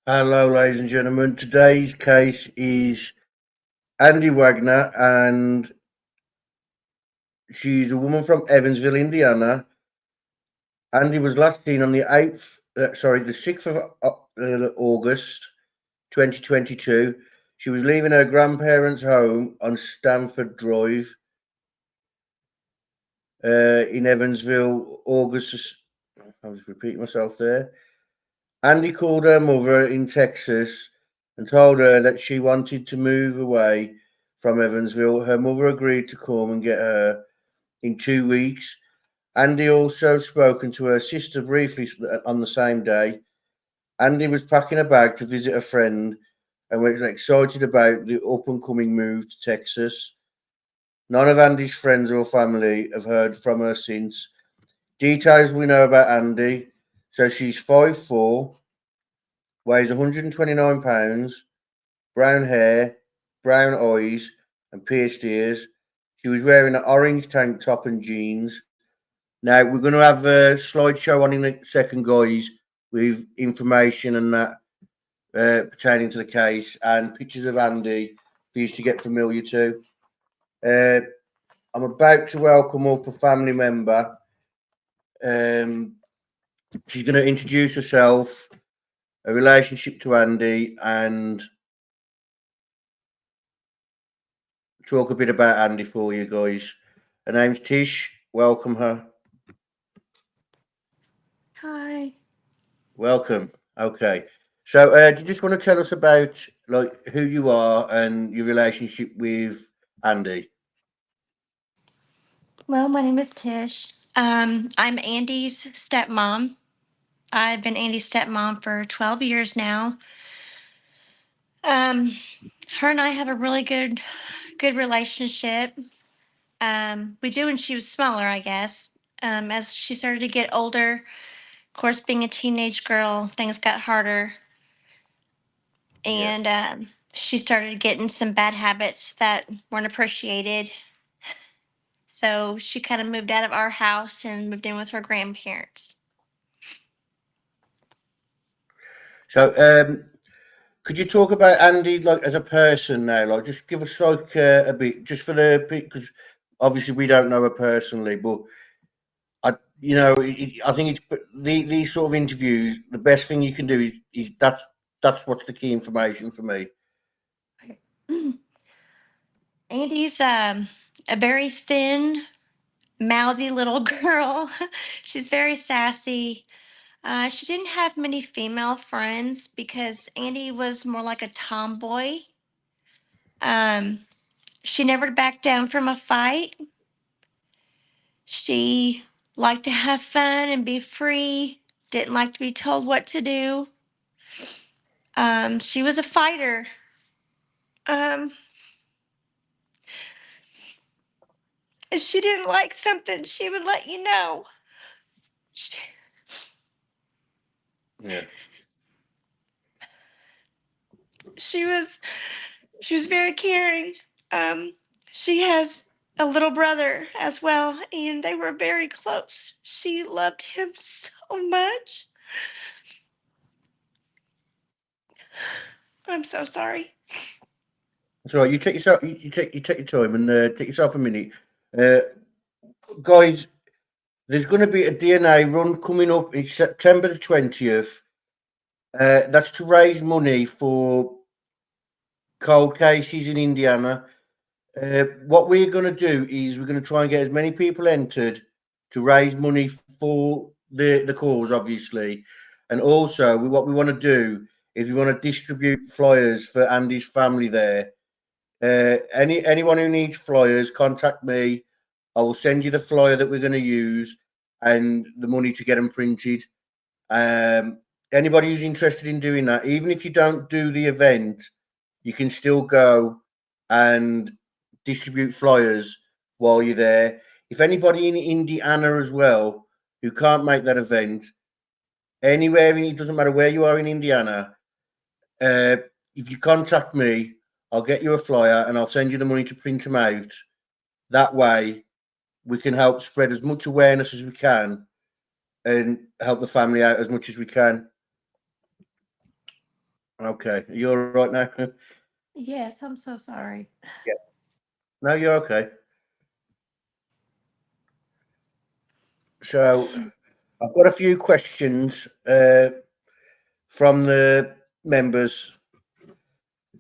Hello, ladies and gentlemen. Today's case is Andi Wagner, and she's a woman from Evansville, Indiana. Andi was last seen on the 6th of August, 2022. She was leaving her grandparents' home on Stanford Drive in Evansville, August. I was repeating myself there. Andi called her mother in Texas and told her that she wanted to move away from Evansville. Her mother agreed to come and get her in 2 weeks. Andi also spoken to her sister briefly on the same day. Andi was packing a bag to visit a friend and was excited about the up and coming move to Texas. None of Andi's friends or family have heard from her since. Details we know about Andi. So she's 5'4", weighs 129 pounds, brown hair, brown eyes, and pierced ears. She was wearing an orange tank top and jeans. Now, we're going to have a slideshow on in a second, guys, with information and that pertaining to the case and pictures of Andi for you to get familiar to. Uh, I'm about to welcome up a family member. Um, she's going to introduce herself, a relationship to Andi, and talk a bit about Andi for you guys. Her name's Tish. Welcome her. Hi. Welcome. Okay. So, do you just want to tell us about like who you are and your relationship with Andi? Well, my name is Tish. I'm Andy's stepmom. I've been Andy's stepmom for 12 years now. Um, Her and I have a really good relationship. We do when she was smaller, I guess. As she started to get older, of course, being a teenage girl, things got harder, Yeah. and she started getting some bad habits that weren't appreciated. So she kind of moved out of our house and moved in with her grandparents. So, could you talk about Andi like as a person now? Like, just give us like a bit, just for the because obviously we don't know her personally, but I think it's these sort of interviews. The best thing you can do is that's what's the key information for me. Andy's a very thin, mouthy little girl. She's very sassy. She didn't have many female friends because Andy was more like a tomboy. Um, she never backed down from a fight. She liked to have fun and be free, didn't like to be told what to do. She was a fighter. Um, if she didn't like something, she would let you know. She, Yeah. she was she was very caring. Um, she has a little brother as well, and they were very close. She loved him so much. I'm so sorry. That's all right. You take yourself. You take your time and take yourself a minute, uh, guys. There's going to be a DNA run coming up in September the 20th. That's to raise money for cold cases in Indiana. What we're going to do is we're going to try and get as many people entered to raise money for the cause, obviously, and also what we want to do is we want to distribute flyers for Andy's family there. Anyone who needs flyers, contact me. I will send you the flyer that we're going to use and the money to get them printed. Um, Anybody who's interested in doing that, even if you don't do the event, you can still go and distribute flyers while you're there. If anybody in Indiana as well who can't make that event, anywhere it doesn't matter where you are in Indiana, uh, if you contact me, I'll get you a flyer and I'll send you the money to print them out. That way, we can help spread as much awareness as we can and help the family out as much as we can. Okay, you're all right now. Yes, I'm so sorry. Yeah. No, you're okay. So I've got a few questions from the members.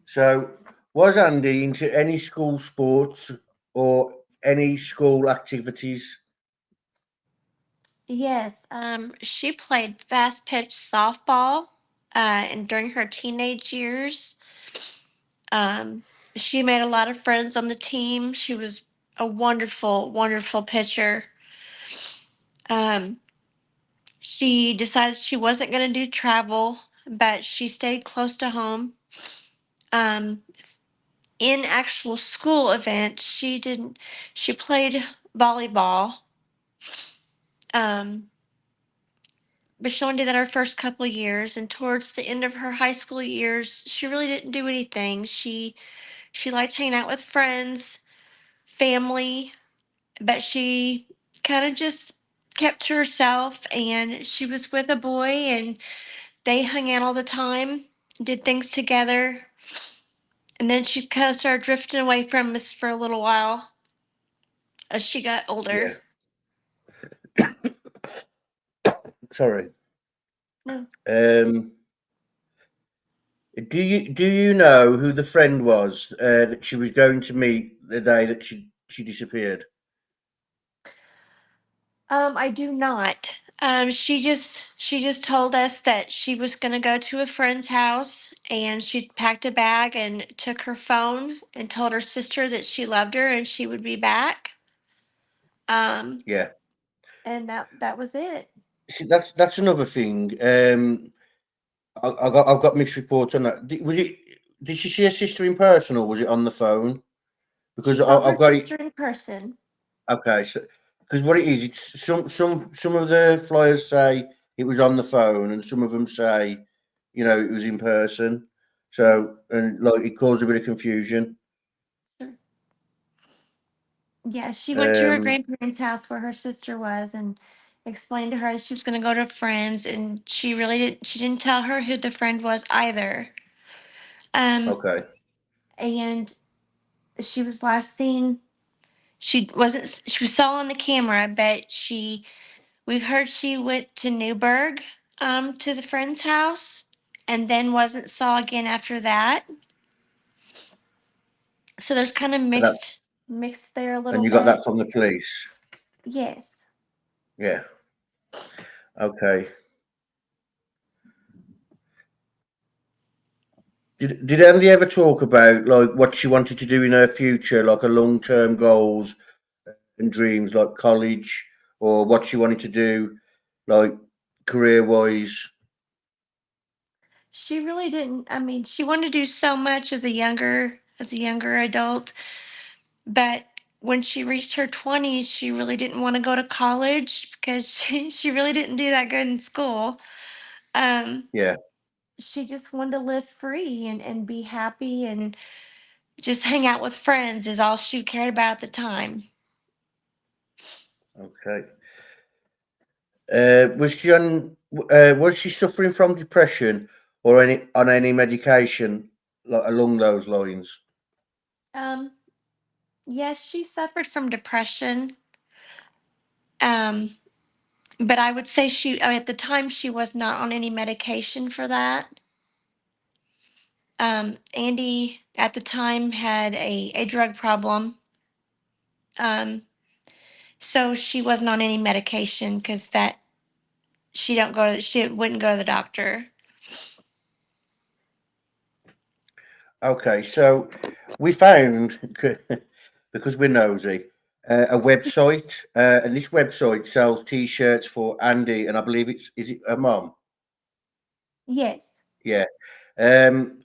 So, was Andi into any school sports or any school activities? Yes, she played fast pitch softball, and during her teenage years, um, she made a lot of friends on the team. She was a wonderful, wonderful pitcher. Um, she decided she wasn't going to do travel, but she stayed close to home. Um, in actual school events, she didn't. She played volleyball. Um, but she only did that her first couple of years, and towards the end of her high school years, she really didn't do anything. She liked hanging out with friends, family, but she kind of just kept to herself. And she was with a boy, and they hung out all the time, did things together. And then she kind of started drifting away from us for a little while as she got older. Yeah. Sorry. No. Um, do you know who the friend was that she was going to meet the day that she disappeared? I do not. She just told us that she was gonna go to a friend's house, and she packed a bag and took her phone and told her sister that she loved her and she would be back. Um, Yeah. and that was it. See, that's another thing. I've got mixed reports on that. Did she see her sister in person or was it on the phone? She Because saw her I've got it. sister in person. Okay, so because what it is, it's some of the flyers say it was on the phone, and some of them say, it was in person. Mm, So and like it caused a bit of confusion. sure. Yeah, she went to her Um, grandparents' house where her sister was and explained to her that she was gonna go to friends, and she didn't tell her who the friend was either. Um, okay, and she was last seen. She was saw on the camera, but we've heard she went to Newburgh, to the friend's house, and then wasn't saw again after that. So there's kind of and that mixed there a and little you got bit. that from the police. Yes. Yeah. Okay. Did Andy ever talk about like what she wanted to do in her future, like her long term goals and dreams, like college, or what she wanted to do, like career wise? She really didn't. I mean, she wanted to do so much as a younger adult, but when she reached her 20s, she really didn't want to go to college because she really didn't do that good in school. Um, Yeah. she just wanted to live free and be happy and just hang out with friends is all she cared about at the time. Okay. Was she suffering from depression or any medication like along those lines? Um, yes, she suffered from depression. Um, but I would say at the time she was not on any medication for that. Andi at the time had a drug problem. Um, so she wasn't on any medication because that she wouldn't go to the doctor. Okay, so we found because we're nosy a website, and this website sells T-shirts for Andy, and I believe is it her mom? Yes. Yeah. Um,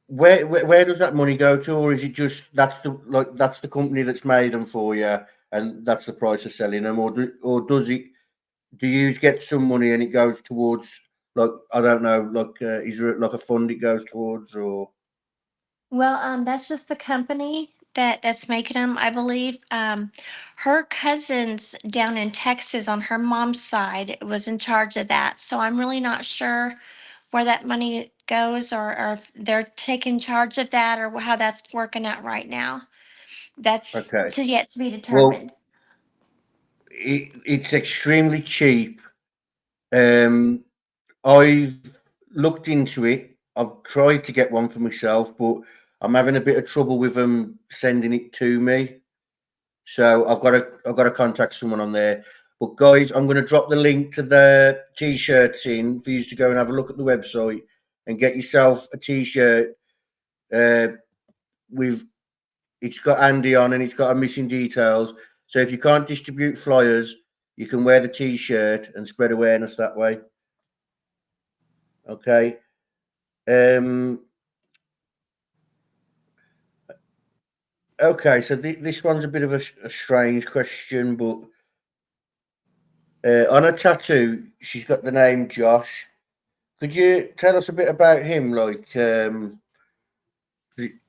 where does that money go to, or is it just that's the company that's made them for you, and that's the price of selling them, or does it? Do you get some money and it goes towards like I don't know, like is there like a fund it goes towards, or Well, that's just the company that's making them, I believe. Her cousins down in Texas on her mom's side was in charge of that, so I'm really not sure where that money goes, or if they're taking charge of that, or how that's working out right now. That's Okay. to yet to be Well, determined. it's extremely cheap. Um, I've looked into it. I've tried to get one for myself, but I'm having a bit of trouble with them sending it to me. So I've got to contact someone on there. But guys, I'm going to drop the link to the t-shirts in for you to go and have a look at the website and get yourself a t-shirt uh, with it's got Andi on and it's got a missing details. So if you can't distribute flyers, you can wear the t-shirt and spread awareness that way. Okay. Um, okay. So this one's a bit of a strange question, but on a tattoo, she's got the name Josh. Could you tell us a bit about him? Like, you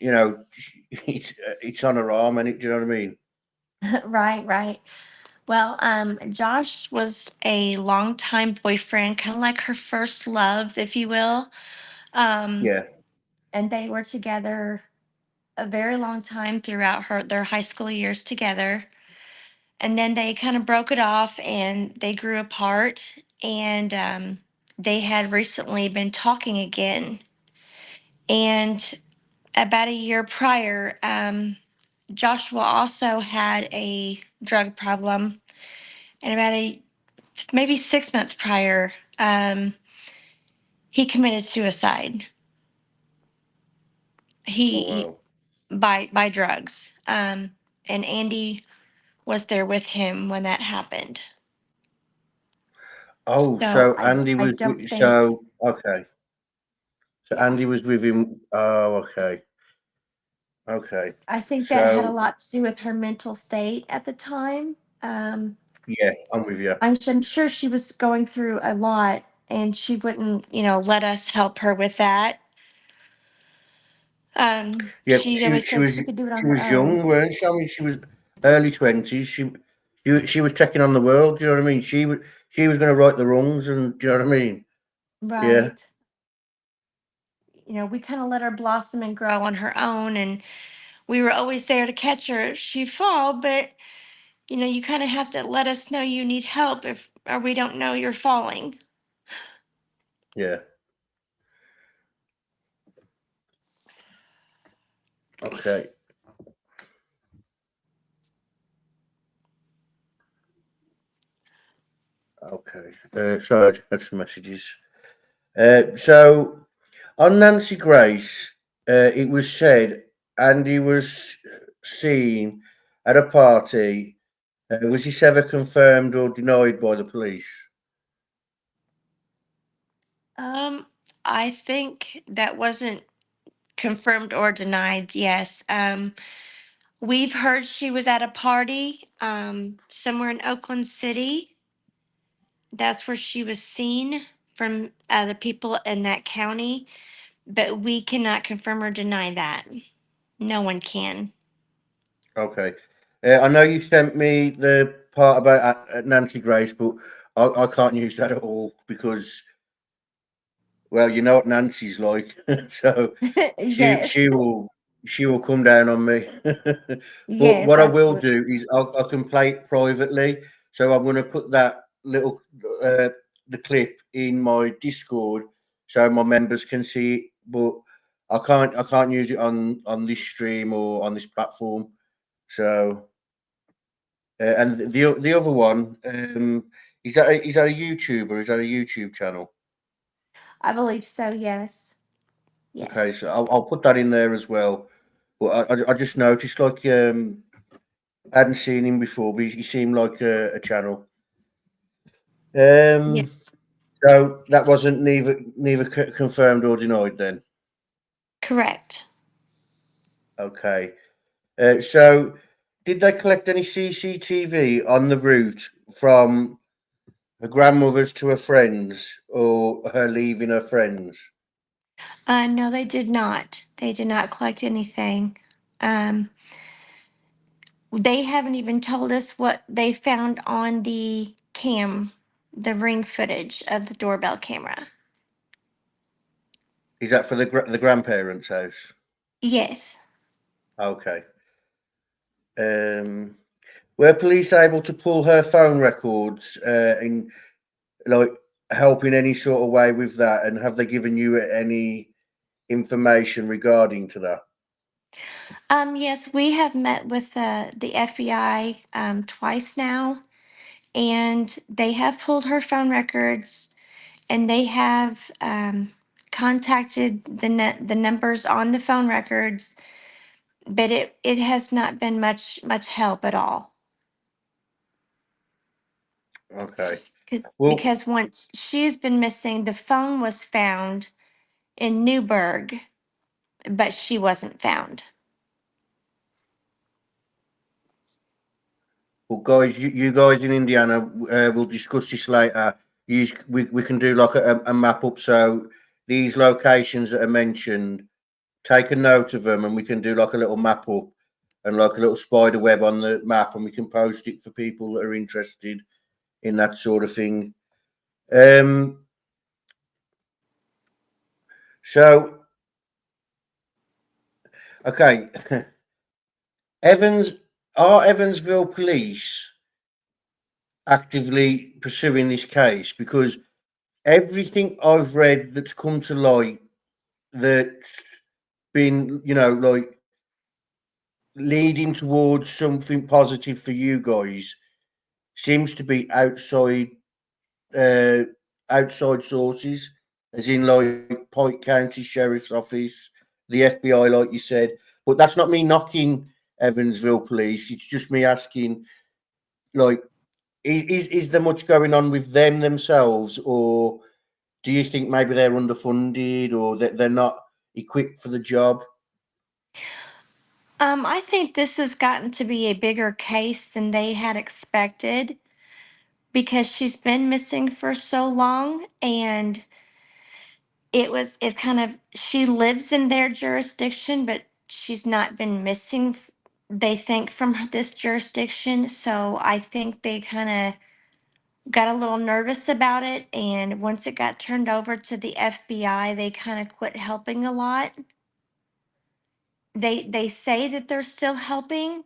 know, it's on her arm, and do you know what I mean? Right, right. Well, Josh was a longtime boyfriend, kind of like her first love, if you will. Um, Yeah. and they were together a very long time throughout their high school years together. And then they kind of broke it off and they grew apart. And they had recently been talking again. And about a year prior, Joshua also had a drug problem. And about a maybe 6 months prior, he committed suicide. Oh He wow. by drugs. And Andi was there with him when that happened. Oh, So so Andy I was don't think, so okay. So yeah, Andy was with him. Oh, okay, okay. I think that had a So lot to do with her mental state at the time. yeah, I'm with you. I'm sure she was going through a lot, and she wouldn't, let us help her with that. Yeah, She always said she could do it on she her was own. young, weren't she? I mean, she was early 20s. She was taking on the world. Do you know what I mean? She was going to right the wrongs, and do you know what I mean? Yeah, Right. We kind of let her blossom and grow on her own, and we were always there to catch her if she fall, but you kind of have to let us know you need help if or we don't know you're falling. yeah. Okay, okay. Sorry, I had some messages. So on Nancy Grace, it was said Andy was seen at a party. Was this ever confirmed or denied by the police? Um, I think that wasn't confirmed or denied. Yes. We've heard she was at a party somewhere in Oakland City. That's where she was seen from the people in that county, but we cannot confirm or deny that. No one can. Okay. I know you sent me the part about Nancy Grace, but I can't use that at all because, well, you know what Nancy's like, so she Yes. will come down on me. But Yes, what I will absolutely. do is I can play it privately. So I'm going to put that little uh, the clip in my Discord so my members can see it. But I can't use it on this stream or on this platform. So and the other one is that a YouTuber? Is that a YouTube channel? I believe so. Yes. Okay, Yes. so I'll put that in there as well. But I just noticed like I hadn't seen him before, but he seemed like a channel. Um, Yes. so that wasn't neither confirmed or denied then. Correct. Okay. So did they collect any CCTV on the route from her grandmother's to her friends or her leaving her friends? No, they did not. They did not collect anything. Um, they haven't even told us what they found on the ring footage of the doorbell camera. Is that for the grandparents' house? Yes. Okay. Were police able to pull her phone records in like help in any sort of way with that? And have they given you any information regarding to that? Yes, we have met with the FBI twice now, and they have pulled her phone records, and they have contacted the numbers on the phone records, but it has not been much help at all. Okay. Because Well, because once she's been missing, the phone was found in Newburgh, but she wasn't found. well, guys, you guys in Indiana, we'll discuss this later. We can do like a map up. So these locations that are mentioned, take a note of them, and we can do like a little map up and like a little spider web on the map, and we can post it for people that are interested in that sort of thing. Um, so okay, Evans are Evansville Police actively pursuing this case? Because everything I've read that's come to light that's been, like leading towards something positive for you guys seems to be uh, outside sources, as in like Pike County Sheriff's Office, the FBI, like you said. But that's not me knocking Evansville Police. It's just me asking, like, is there much going on with them themselves, or do you think maybe they're underfunded or that they're not equipped for the job? I think this has gotten to be a bigger case than they had expected because she's been missing for so long, and it kind of, she lives in their jurisdiction, but she's not been missing, they think, from this jurisdiction. So I think they kind of got a little nervous about it, and once it got turned over to the FBI, they kind of quit helping a lot. They say that they're still helping,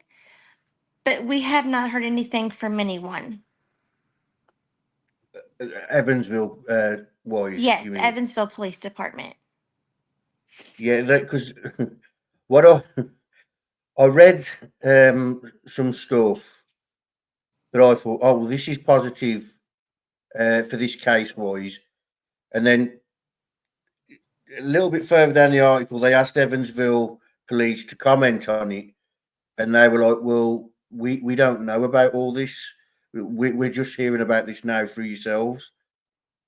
but we have not heard anything from anyone. Evansville wise, you Yes, mean? Evansville Police Department. Yeah, because what I read some stuff that I thought, oh, well, this is positive for this case wise, and then a little bit further down the article, they asked Evansville Police to comment on it, and they were like, "Well, we don't know about all this. We're just hearing about this now through yourselves."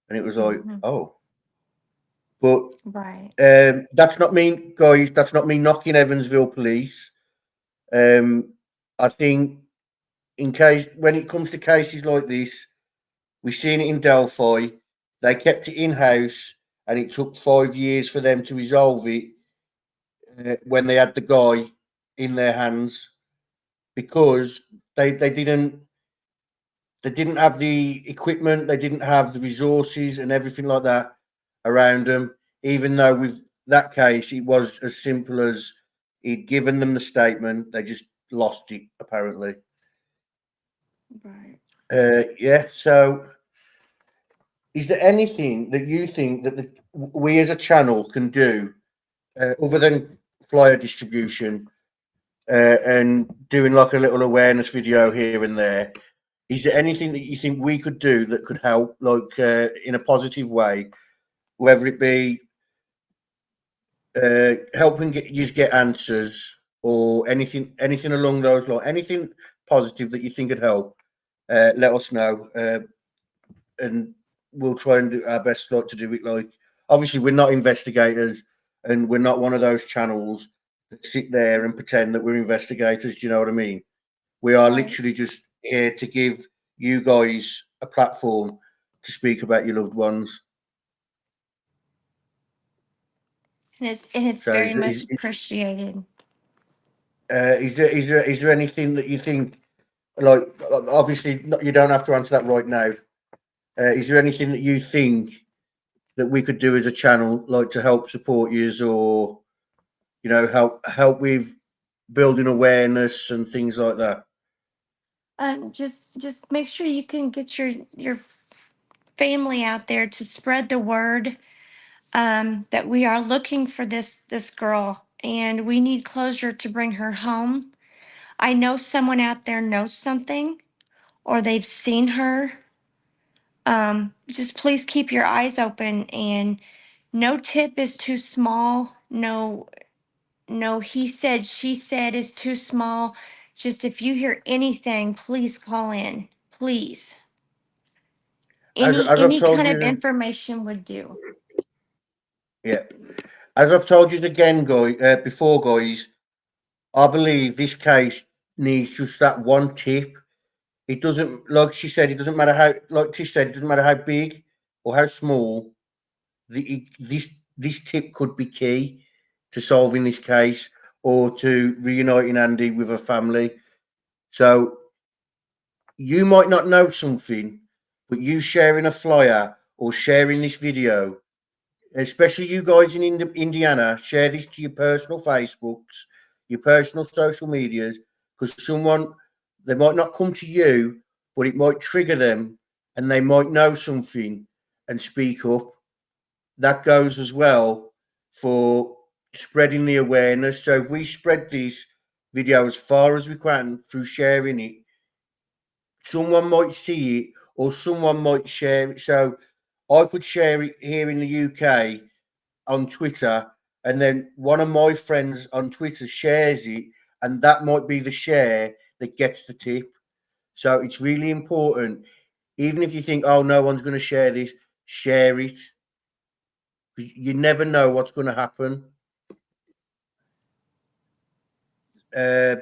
And it was like, Hmm. "Oh," but Right. that's not me, guys. That's not me knocking Evansville Police. Um, I think in case when it comes to cases like this, we've seen it in Delphi. They kept it in house, and it took 5 years for them to resolve it when they had the guy in their hands because they didn't have the equipment, they didn't have the resources and everything like that around them. Even though with that case, it was as simple as he'd given them the statement, they just lost it apparently. Right. Yeah. So, is there anything that you think that we as a channel can do other than flyer distribution and doing like a little awareness video here and there? Is there anything that you think we could do that could help, like in a positive way, whether it be helping you get answers or anything along those lines, anything positive that you think could help? Let us know, and we'll try and do our best like, to do it. Like, obviously, we're not investigators, and we're not one of those channels that sit there and pretend that we're investigators. Do you know what I mean? We are Right. literally just here to give you guys a platform to speak about your loved ones. And it's So, very much appreciated. is there anything that you think, like, obviously you don't have to answer that right now? Is there anything that you think that we could do as a channel, like to help support yous, or help with building awareness and things like that? Just make sure you can get your family out there to spread the word, that we are looking for this girl, and we need closure to bring her home. I know someone out there knows something, or they've seen her. Just please keep your eyes open, and no tip is too small. No, he said, she said is too small. Just if you hear anything, please call in. Please. As I've Any told kind of you, information would do. yeah. As I've told you again, before, guys, I believe this case needs just that one tip. It doesn't, like she said, it doesn't matter how, like Tish said, it doesn't matter how big or how small. This tip could be key to solving this case or to reuniting Andi with her family. So you might not know something, but you sharing a flyer or sharing this video, especially you guys in Indiana, share this to your personal Facebooks, your personal social medias, because they might not come to you, but it might trigger them and they might know something and speak up. That goes as well for spreading the awareness. So if we spread this video as far as we can through sharing it, someone might see it or someone might share it. So I could share it here in the UK on Twitter, and then one of my friends on Twitter shares it, and that might be the share that gets the tip. So it's really important. Even if you think, oh, no one's going to share this, share it. You never know what's going to happen. Uh,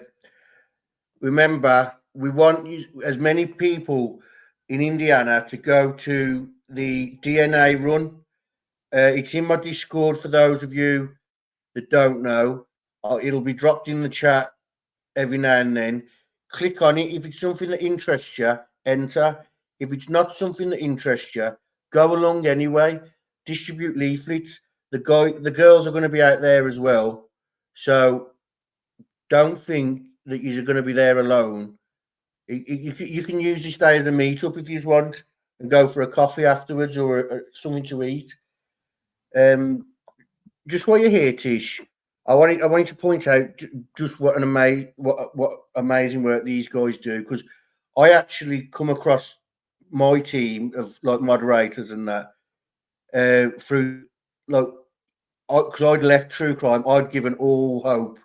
Remember, we want as many people in Indiana to go to the DNA run. It's in my Discord for those of you that don't know. It'll be dropped in the chat every now and then. Click on it. If it's something that interests you, enter. If it's not something that interests you, go along anyway. Distribute leaflets. The girls are going to be out there as well. So don't think that you're going to be there alone. You can use this day as a meetup if you want, and go for a coffee afterwards or something to eat. Just while you're here, Tish, I wanted to point out just what an what amazing work these guys do, because I actually come across my team of like moderators and that through like because I'd left true crime, I'd given all hope,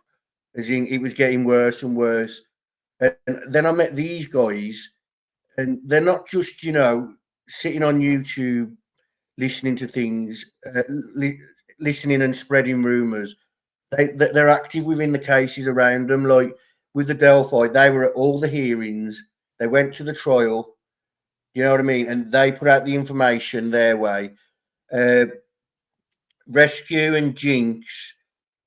as in it was getting worse and worse, and then I met these guys, and they're not just sitting on YouTube listening to things, listening and spreading rumors. They're active within the cases around them. Like with the Delphi, they were at all the hearings. They went to the trial. You know what I mean? And they put out the information their way. Uh, Rescue and Jinx,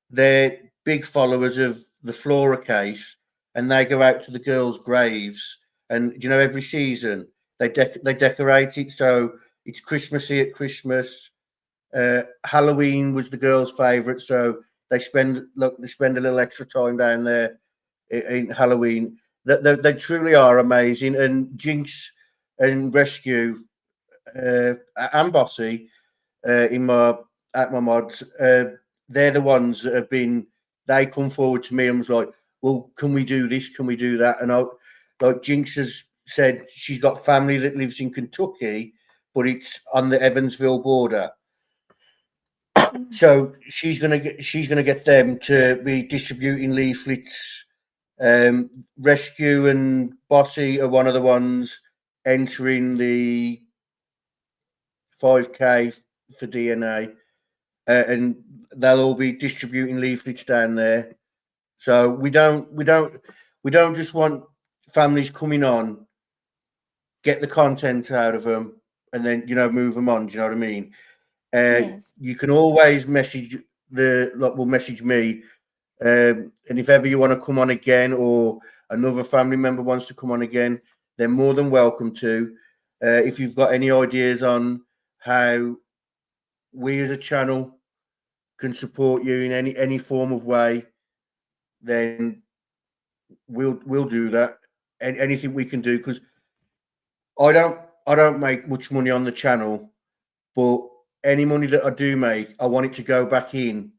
they're big followers of the Flora case, and they go out to the girls' graves. And every season they decorate it so it's Christmassy at Christmas. Halloween was the girls' favourite, so they spend a little extra time down there in Halloween. They truly are amazing. And Jinx and Rescue and Bossy in my at my mods, they're the ones that have been. They come forward to me and was like, "Well, can we do this? Can we do that?" And like Jinx has said, she's got family that lives in Kentucky, but it's on the Evansville border. So she's gonna get them to be distributing leaflets. Rescue and Bossy are one of the ones entering the 5K for DNA, and they'll all be distributing leaflets down there. So we don't just want families coming on, get the content out of them, and then move them on. Do you know what I mean? Yes. You can always message will message me, and if ever you want to come on again, or another family member wants to come on again, they're more than welcome to. If you've got any ideas on how we as a channel can support you in any form of way, then we'll do that. Anything we can do, because I don't I don't make much money on the channel, but any money that I do make, I want it to go back in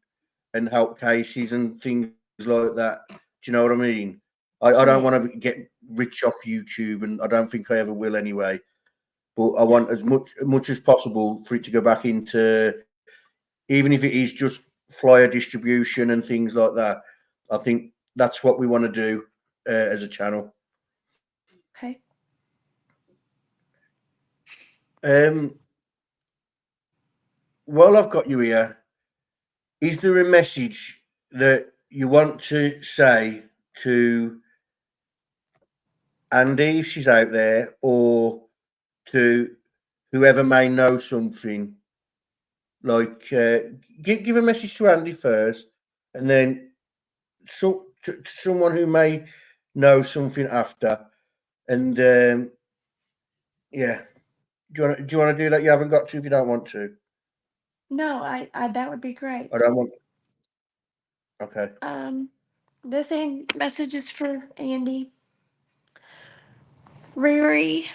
and help cases and things like that. Do you know what I mean? I don't want to Yes. get rich off YouTube, and I don't think I ever will anyway. But I want as much as possible for it to go back into, even if it is just flyer distribution and things like that. I think that's what we want to do as a channel. Okay. Um, while I've got you here, is there a message that you want to say to Andi if she's out there, or to whoever may know something? Like, give a message to Andi first, and then to someone who may know something after. And yeah, do you want to do that? You haven't got to if you don't want to. No, I that would be great. I don't want. Okay. Um, this message is for Andi. Riri,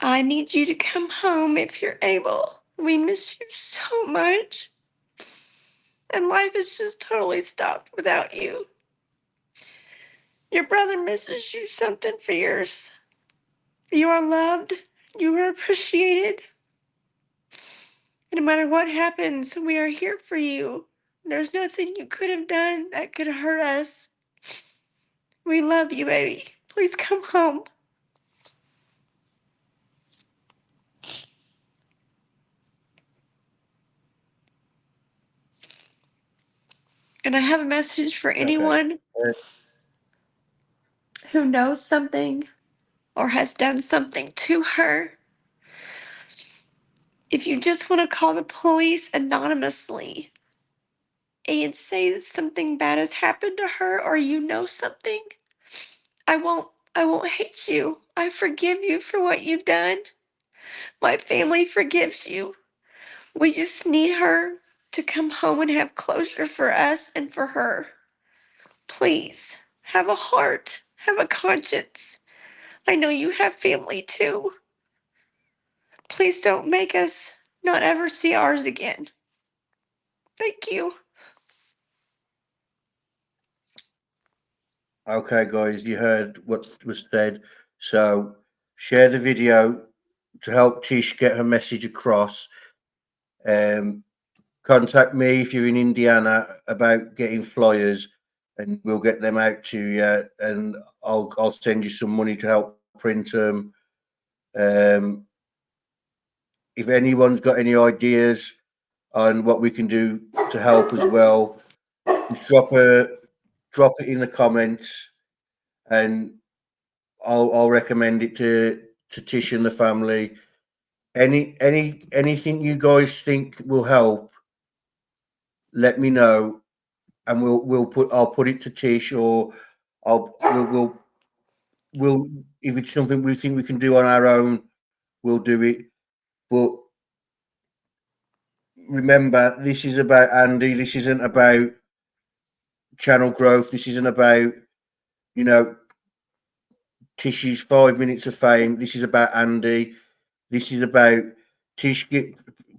I need you to come home if you're able. We miss you so much, and life has just totally stopped without you. Your brother misses you something fierce. You are loved, you are appreciated. And no matter what happens, we are here for you. There's nothing you could have done that could hurt us. We love you, baby. Please come home. And I have a message for Okay. anyone who knows something or has done something to her. If you just want to call the police anonymously and say that something bad has happened to her, or you know something, I won't I won't hate you. I forgive you for what you've done. My family forgives you. We just need her to come home and have closure for us and for her. Please, have a heart, have a conscience. I know you have family too. Please don't make us not ever see ours again. Thank you. Okay, guys, you heard what was said. So share the video to help Tish get her message across. Um, contact me if you're in Indiana about getting flyers, and we'll get them out to you. And I'll send you some money to help print them. Um, if anyone's got any ideas on what we can do to help as well, just drop it in the comments, and I'll recommend it to Tish and the family. Anything you guys think will help, let me know, and I'll put it to Tish, or I'll we'll if it's something we think we can do on our own, we'll do it. But remember, this is about Andi. This isn't about channel growth. This isn't about, you know, Tish's 5 minutes of fame. This is about Andi. This is about Tish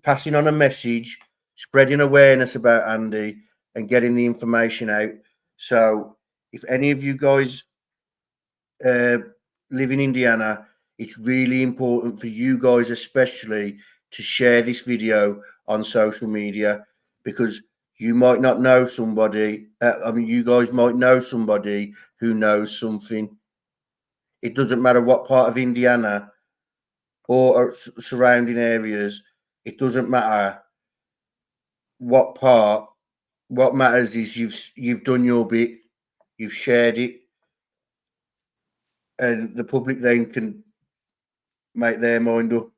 passing on a message, spreading awareness about Andi, and getting the information out. So, if any of you guys uh, live in Indiana, it's really important for you guys, especially, to share this video on social media, because you might not know somebody. You guys might know somebody who knows something. It doesn't matter what part of Indiana or surrounding areas. It doesn't matter what part. What matters is you've done your bit, you've shared it, and the public then can make their mind up.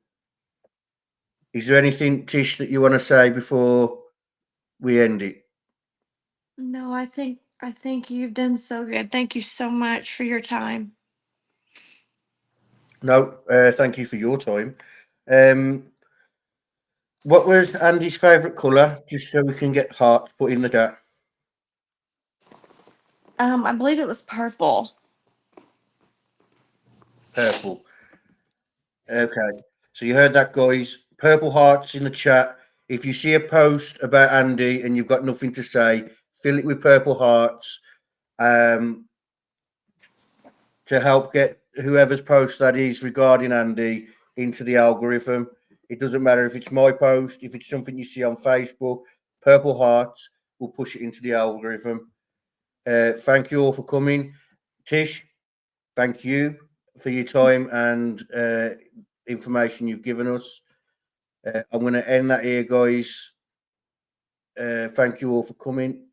Is there anything, Tish, that you want to say before we end it? No, I think you've done so good. Thank you so much for your time. No, thank you for your time. Um, What was Andy's favourite colour? Just so we can get hearts put in the chat. I believe it was purple. Purple. Okay. So you heard that, guys. Purple hearts in the chat. If you see a post about Andy and you've got nothing to say, fill it with purple hearts. To help get whoever's post that is regarding Andy into the algorithm. It doesn't matter if it's my post, if it's something you see on Facebook, purple hearts will push it into the algorithm. Thank you all for coming. Tish, thank you for your time and information you've given us. I'm going to end that here, guys. Thank you all for coming.